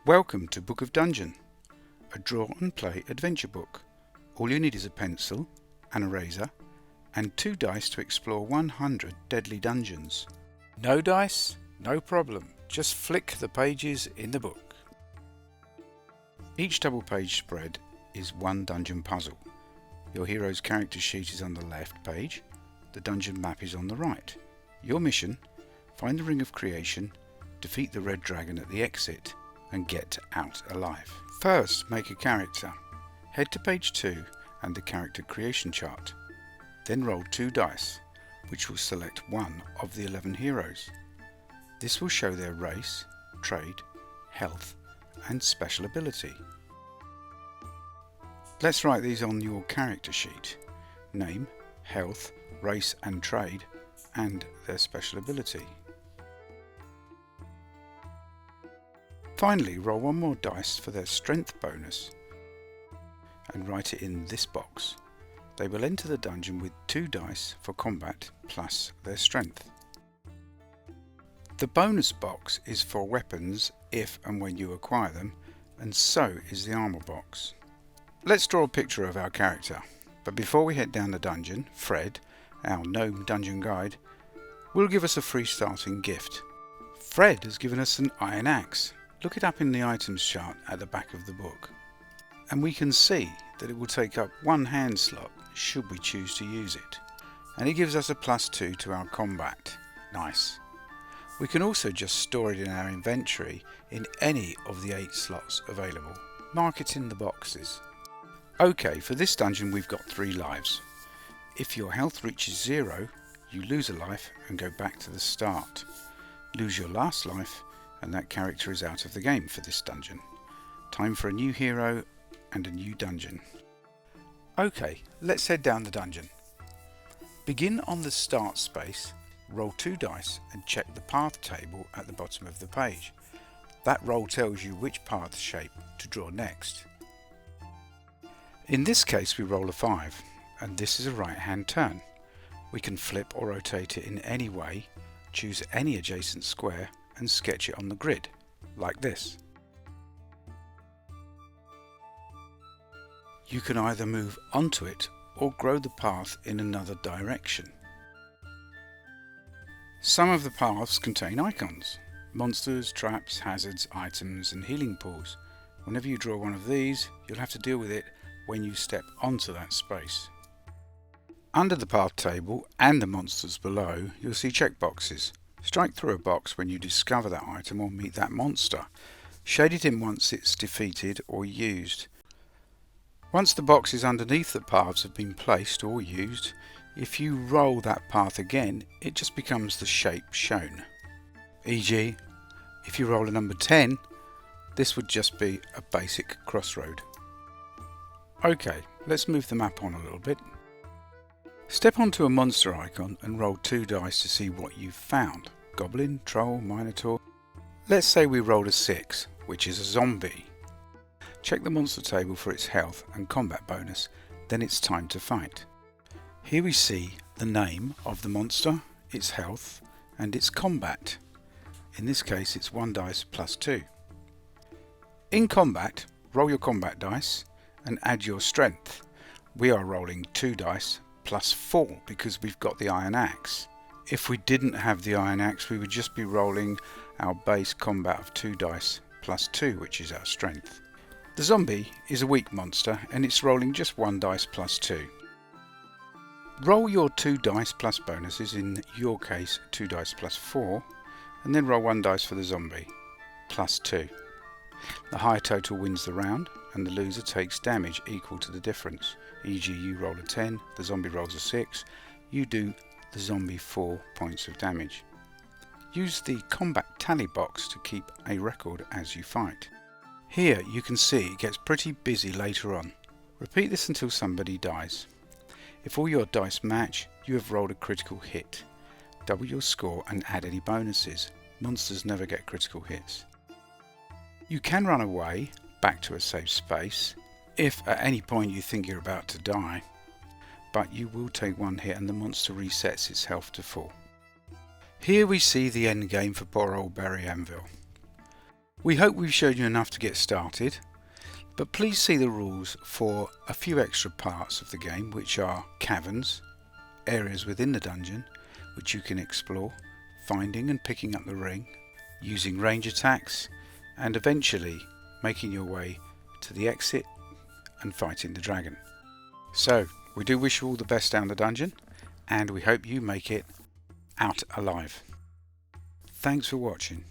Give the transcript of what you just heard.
Welcome to Book of Dungeon, a draw and play adventure book. All you need is a pencil, an eraser, and 2 dice to explore 100 deadly dungeons. No dice? No problem. Just flick the pages in the book. Each double page spread is 1 dungeon puzzle. Your hero's character sheet is on the left page. The dungeon map is on the right. Your mission: find the Ring of Creation, defeat the red dragon at the exit, and get out alive. First, make a character. Head to page 2 and the character creation chart. Then roll 2 dice, which will select one of the 11 heroes. This will show their race, trade, health, and special ability. Let's write these on your character sheet: name, health, race and trade, and their special ability. Finally, roll 1 more dice for their strength bonus and write it in this box. They will enter the dungeon with 2 dice for combat plus their strength. The bonus box is for weapons if and when you acquire them, and so is the armor box. Let's draw a picture of our character, but before we head down the dungeon, Fred, our gnome dungeon guide, will give us a free starting gift. Fred has given us an iron axe. Look it up in the items chart at the back of the book, and we can see that it will take up 1 hand slot should we choose to use it, and it gives us a +2 to our combat. Nice. We can also just store it in our inventory in any of the 8 slots available. Mark it in the boxes. Okay, for this dungeon we've got 3 lives. If your health reaches 0, you lose a life and go back to the start. Lose your last life and that character is out of the game for this dungeon. Time for a new hero and a new dungeon. Okay, let's head down the dungeon. Begin on the start space, roll 2 dice and check the path table at the bottom of the page. That roll tells you which path shape to draw next. In this case we roll a 5, and this is a right hand turn. We can flip or rotate it in any way, choose any adjacent square and sketch it on the grid, like this. You can either move onto it or grow the path in another direction. Some of the paths contain icons: monsters, traps, hazards, items and healing pools. Whenever you draw one of these, you'll have to deal with it when you step onto that space. Under the path table and the monsters below, you'll see checkboxes. Strike through a box when you discover that item or meet that monster. Shade it in once it's defeated or used. Once the boxes underneath the paths have been placed or used, if you roll that path again, it just becomes the shape shown. E.g., if you roll a number 10, this would just be a basic crossroad. Okay, let's move the map on a little bit. Step onto a monster icon and roll 2 dice to see what you've found. Goblin, troll, minotaur. Let's say we rolled a 6, which is a zombie. Check the monster table for its health and combat bonus, then it's time to fight. Here we see the name of the monster, its health, and its combat. In this case it's 1 dice +2. In combat, roll your combat dice and add your strength. We are rolling 2 dice +4 because we've got the iron axe. If we didn't have the iron axe, we would just be rolling our base combat of 2 dice +2, which is our strength. The zombie is a weak monster and it's rolling just 1 dice +2. Roll your 2 dice plus bonuses, in your case 2 dice +4, and then roll 1 dice for the zombie, +2. The higher total wins the round and the loser takes damage equal to the difference. E.g., you roll a 10, the zombie rolls a 6, you do the zombie 4 points of damage. Use the combat tally box to keep a record as you fight. Here you can see it gets pretty busy later on. Repeat this until somebody dies. If all your dice match, you have rolled a critical hit. Double your score and add any bonuses. Monsters never get critical hits. You can run away back to a safe space if at any point you think you're about to die, but you will take 1 hit and the monster resets its health to full. Here we see the end game for poor old Barry Anvil. We hope we've showed you enough to get started, but please see the rules for a few extra parts of the game, which are caverns, areas within the dungeon which you can explore, finding and picking up the ring, using range attacks, and eventually making your way to the exit and fighting the dragon. So we do wish you all the best down the dungeon, and we hope you make it out alive. Thanks for watching.